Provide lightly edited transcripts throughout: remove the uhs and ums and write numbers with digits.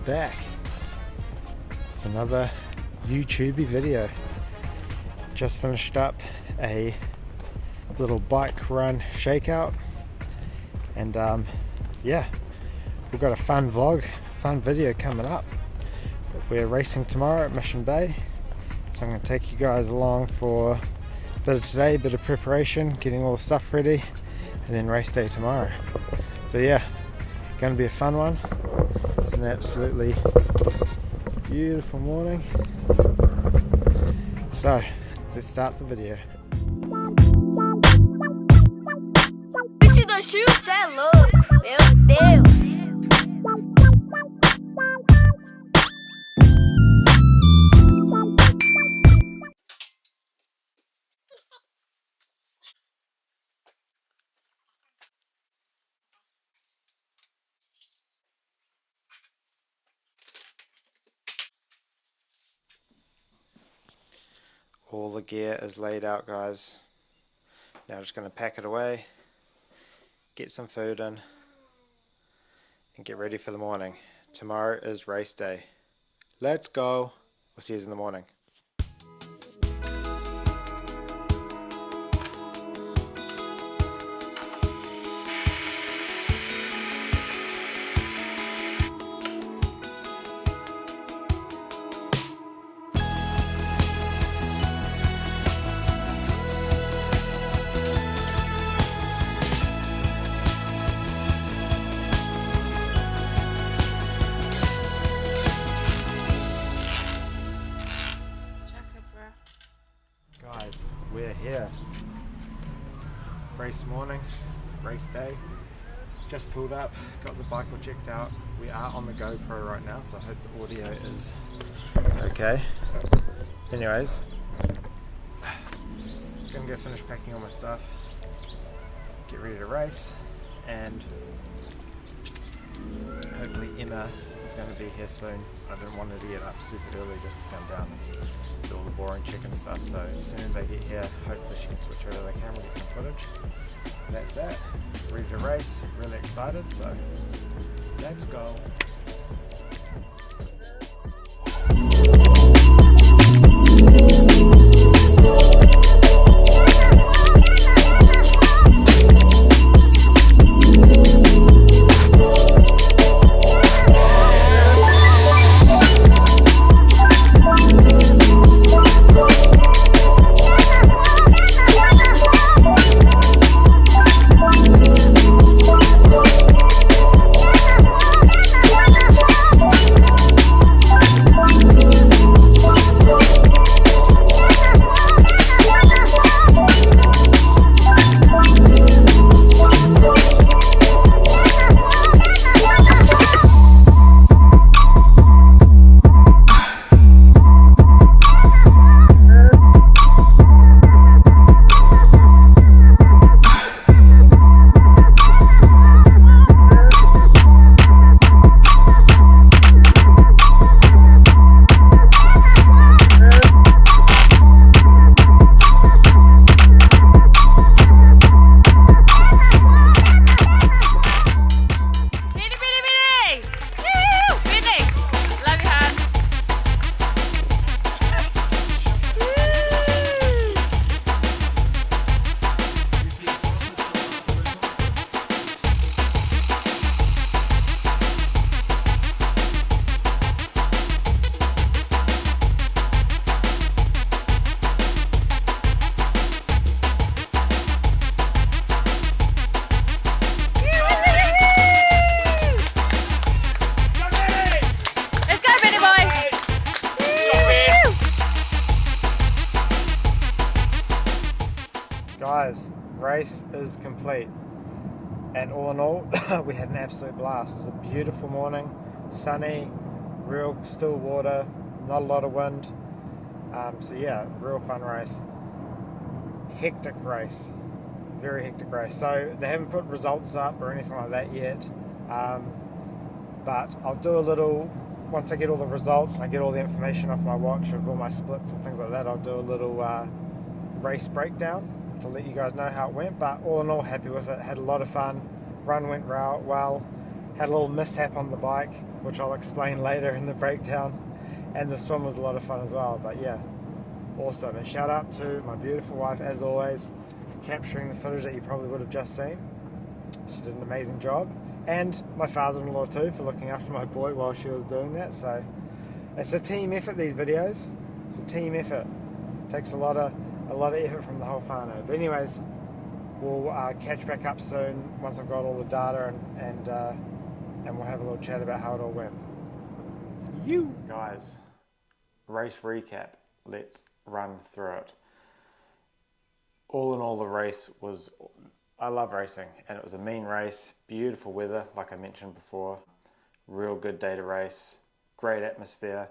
back. It's another YouTubey video. Just finished up a little bike run shakeout, and yeah, we've got a fun vlog, fun video coming up. We're racing tomorrow at Mission Bay, so I'm going to take you guys along for a bit of today, a bit of preparation, getting all the stuff ready, and then race day tomorrow. So yeah, going to be a fun one. It's an absolutely beautiful morning. So let's start the video. Do shoes, cê é louco, meu Deus. All the gear is laid out, guys. Now just going to pack it away, get some food in, and get ready for the morning. Tomorrow is race day. Let's go. We'll see you in the morning. Guys, we're here. Race morning, race day. Just pulled up, got the bike all checked out. We are on the GoPro right now, so I hope the audio is okay. Anyways, gonna go finish packing all my stuff, get ready to race, and hopefully Emma is going to be here soon. I didn't want her to get up super early just to come down and do all the boring chicken stuff, so as soon as I get here, hopefully she can switch over the camera, get some footage. And that's that. Ready to race, really excited, so let's go. Guys, race is complete, and all in all we had an absolute blast. It's a beautiful morning, sunny, real still water, not a lot of wind, so yeah, real fun race. Hectic race, very hectic race. So they haven't put results up or anything like that yet, but I'll do a little, once I get all the results and I get all the information off my watch of all my splits and things like that, I'll do a little race breakdown to let you guys know how it went. But all in all, happy with it, had a lot of fun, run went well, Had a little mishap on the bike, which I'll explain later in the breakdown. And the swim was a lot of fun as well. But yeah, awesome. And shout out to my beautiful wife, as always, capturing the footage that you probably would have just seen. She did an amazing job. And my father-in-law too, for looking after my boy while she was doing that. So it's a team effort, these videos. It's a team effort. It takes a lot of effort from the whole whānau. But anyways, we'll catch back up soon once I've got all the data and we'll have a little chat about how it all went. You guys, race recap. Let's run through it. All in all, the race was, I love racing, and it was a mean race, beautiful weather, like I mentioned before, real good day to race, great atmosphere.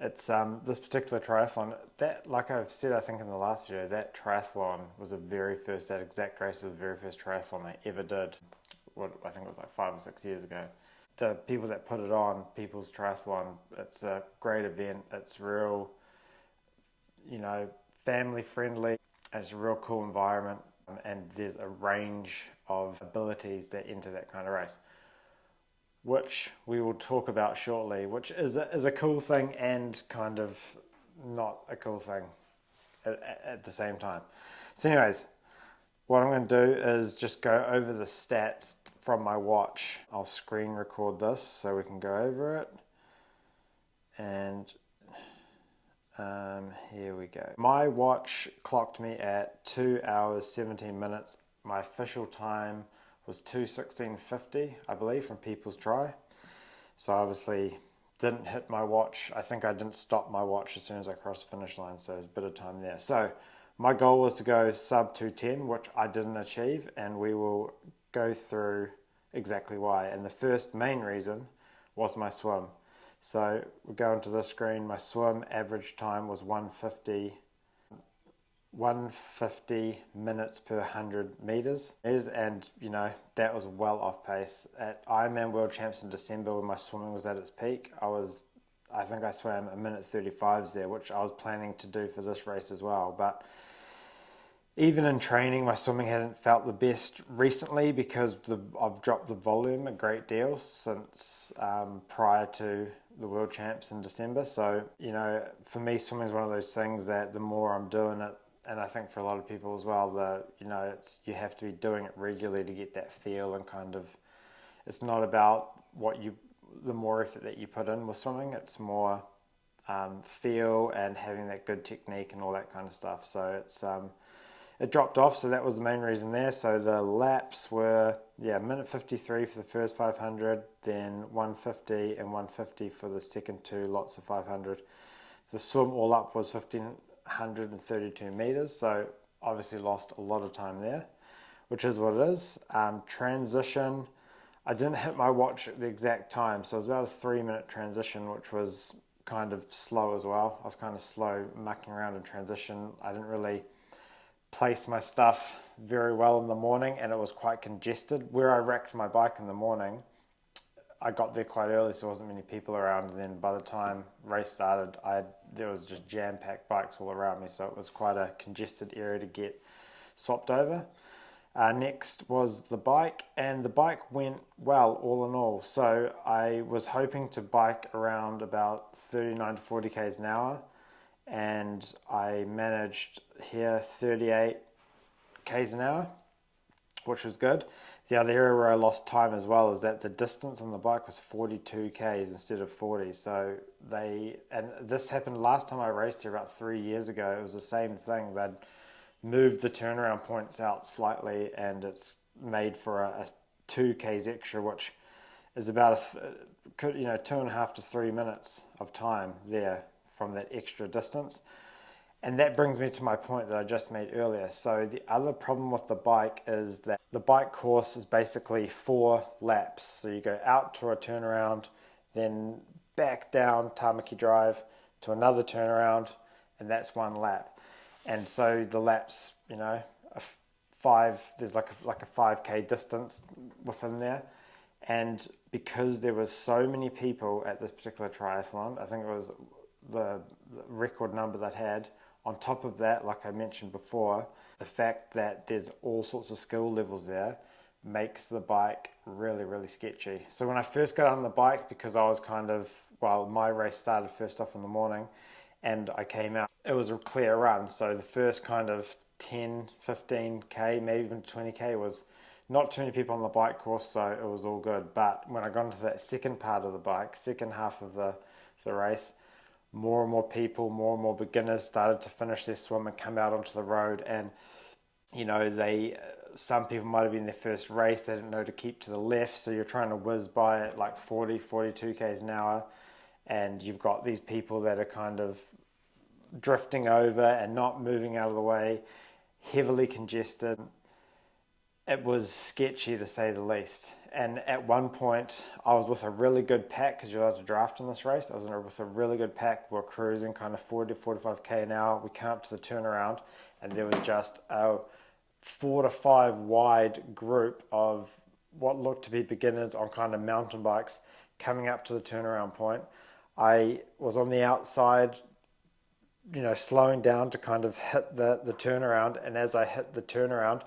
It's this particular triathlon, that, like I've said, I think in the last video, that triathlon was that exact race was the very first triathlon I ever did. What I think it was like 5 or 6 years ago. The people that put it on, People's Triathlon, it's a great event. It's real, family friendly. And it's a real cool environment, and there's a range of abilities that enter that kind of race, which we will talk about shortly, which is a cool thing and kind of not a cool thing at the same time. So anyways, what I'm going to do is just go over the stats from my watch. I'll screen record this so we can go over it. And here we go. My watch clocked me at 2 hours 17 minutes. My official time was 2:16:50, I believe, from People's Tri. So I obviously didn't hit my watch. I think I didn't stop my watch as soon as I crossed the finish line, so there's a bit of time there. So my goal was to go sub 2:10, which I didn't achieve, and we will go through exactly why. And the first main reason was my swim. So we go into this screen. My swim average time was 150 minutes per 100 meters, and that was well off pace. At Ironman World Champs in December, when my swimming was at its peak, I think I swam a minute 35s there, which I was planning to do for this race as well. But even in training, my swimming hasn't felt the best recently because I've dropped the volume a great deal since prior to the World Champs in December. So, for me, swimming is one of those things that the more I'm doing it, and I think for a lot of people as well, you have to be doing it regularly to get that feel, and kind of, it's not about the more effort that you put in with swimming, it's more feel and having that good technique and all that kind of stuff. So it dropped off, so that was the main reason there. So the laps were, minute 53 for the first 500, then 150 and 150 for the second two lots of 500. The swim all up was 1,532 meters, so obviously lost a lot of time there, which is what it is. Transition, I didn't hit my watch at the exact time, so it was about a 3-minute transition, which was kind of slow as well. I was kind of slow mucking around in transition. I didn't really place my stuff very well in the morning, and it was quite congested. Where I wrecked my bike in the morning, I got there quite early, so there wasn't many people around, and then by the time race started, there was just jam-packed bikes all around me, so it was quite a congested area to get swapped over. Next was the bike, and the bike went well all in all. So I was hoping to bike around about 39 to 40 k's an hour, and I managed here 38 k's an hour, which was good. The other area where I lost time as well is that the distance on the bike was 42 k's instead of 40. So and this happened last time I raced here about 3 years ago. It was the same thing. They'd moved the turnaround points out slightly, and it's made for a 2 k's extra, which is about 2.5 to 3 minutes of time there from that extra distance. And that brings me to my point that I just made earlier. So the other problem with the bike is that the bike course is basically 4 laps. So you go out to a turnaround, then back down Tamaki Drive to another turnaround, and that's 1 lap. And so the laps, there's like a 5k distance within there. And because there was so many people at this particular triathlon, I think it was the record number that had. On top of that, like I mentioned before, the fact that there's all sorts of skill levels there makes the bike really, really sketchy. So when I first got on the bike, because I was kind of, well, my race started first off in the morning and I came out, it was a clear run. So the first kind of 10, 15K, maybe even 20K was not too many people on the bike course, so it was all good. But when I got into that second part of the bike, second half of the race, more and more people, more and more beginners started to finish their swim and come out onto the road. And you know, some people might have been their first race, they didn't know to keep to the left, so you're trying to whiz by at like 40, 42 k's an hour, and you've got these people that are kind of drifting over and not moving out of the way, heavily congested. It was sketchy to say the least. And at one point, I was with a really good pack, because you're allowed to draft in this race. I was with a really good pack. We're cruising kind of 40 to 45k an hour. We came up to the turnaround, and there was just a 4 to 5 wide group of what looked to be beginners on kind of mountain bikes coming up to the turnaround point. I was on the outside, you know, slowing down to kind of hit the turnaround, and as I hit the turnaround,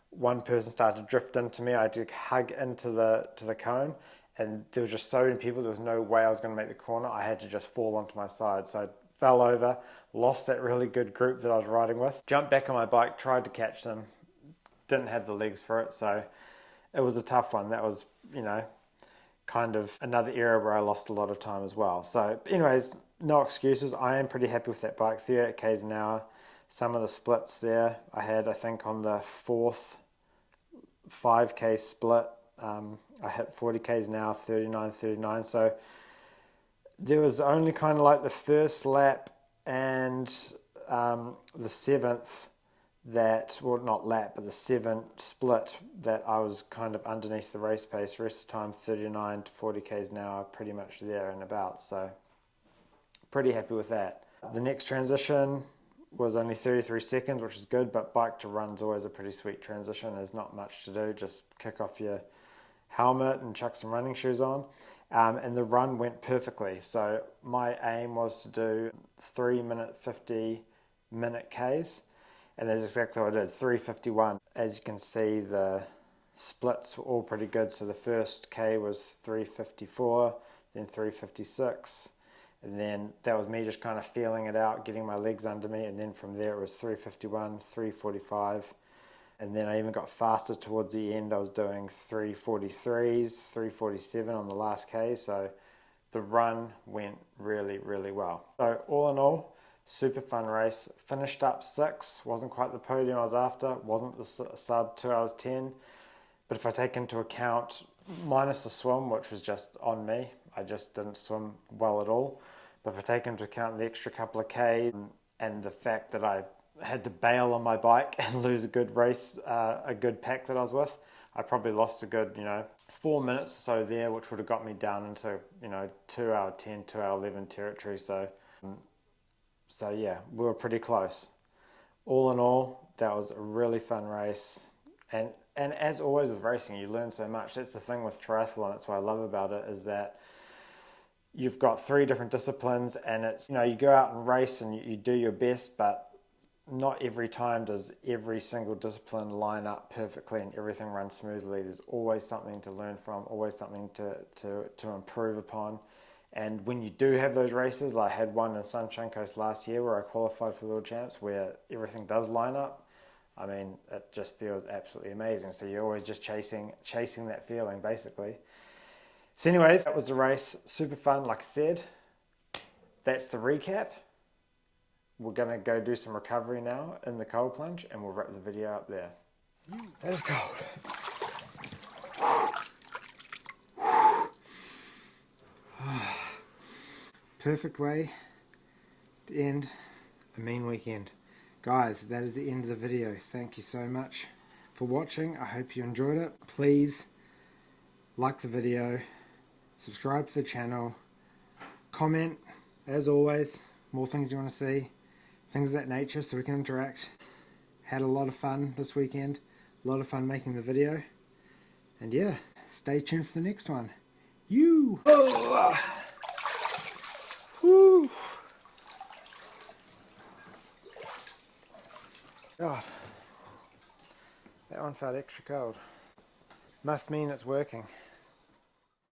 one person started to drift into me. I had to hug into the cone, and there was just so many people, there was no way I was going to make the corner. I had to just fall onto my side. So I fell over, lost that really good group that I was riding with, jumped back on my bike, tried to catch them, didn't have the legs for it. So it was a tough one. That was, you know, kind of another area where I lost a lot of time as well. So anyways, no excuses. I am pretty happy with that bike, 38 k's an hour. Some of the splits there, I had, I think on the fourth 5k split, I hit 40 k's an hour, 39. So there was only kind of like the first lap and the seventh that, well, not lap, but the seventh split that I was kind of underneath the race pace. Rest of the time 39 to 40 k's an hour, pretty much there and about. So pretty happy with that. The next transition was only 33 seconds, which is good, but bike to run's always a pretty sweet transition. There's not much to do, just kick off your helmet and chuck some running shoes on. And the run went perfectly. So my aim was to do 3-minute 50-minute Ks, and that's exactly what I did, 3:51. As you can see, the splits were all pretty good. So the first K was 3:54, then 3:56. And then that was me just kind of feeling it out, getting my legs under me. And then from there it was 3:51, 3:45. And then I even got faster towards the end. I was doing 3:43s, 3:47 on the last K. So the run went really, really well. So all in all, super fun race. Finished up 6th. Wasn't quite the podium I was after. Wasn't the sub 2 hours 10. But if I take into account, minus the swim, which was just on me, I just didn't swim well at all. But if I take into account the extra couple of K and the fact that I had to bail on my bike and lose a good race, a good pack that I was with, I probably lost a good, 4 minutes or so there, which would have got me down into, 2 hour 10, 2 hour 11 territory. So yeah, we were pretty close. All in all, that was a really fun race. And as always with racing, you learn so much. That's the thing with triathlon. That's what I love about it, is that you've got 3 different disciplines, and it's, you go out and race and you do your best, but not every time does every single discipline line up perfectly and everything runs smoothly. There's always something to learn from, always something to improve upon. And when you do have those races, like I had one in Sunshine Coast last year where I qualified for the World Champs, where everything does line up, I mean, it just feels absolutely amazing. So you're always just chasing that feeling, basically. So anyways, that was the race. Super fun, like I said. That's the recap. We're going to go do some recovery now in the cold plunge, and we'll wrap the video up there. That is cold. Perfect way to end a mean weekend. Guys, that is the end of the video. Thank you so much for watching. I hope you enjoyed it. Please like the video, subscribe to the channel, comment, as always, more things you want to see, things of that nature, so we can interact. Had a lot of fun this weekend, a lot of fun making the video, and yeah, stay tuned for the next one. Woo! God, that one felt extra cold. Must mean it's working.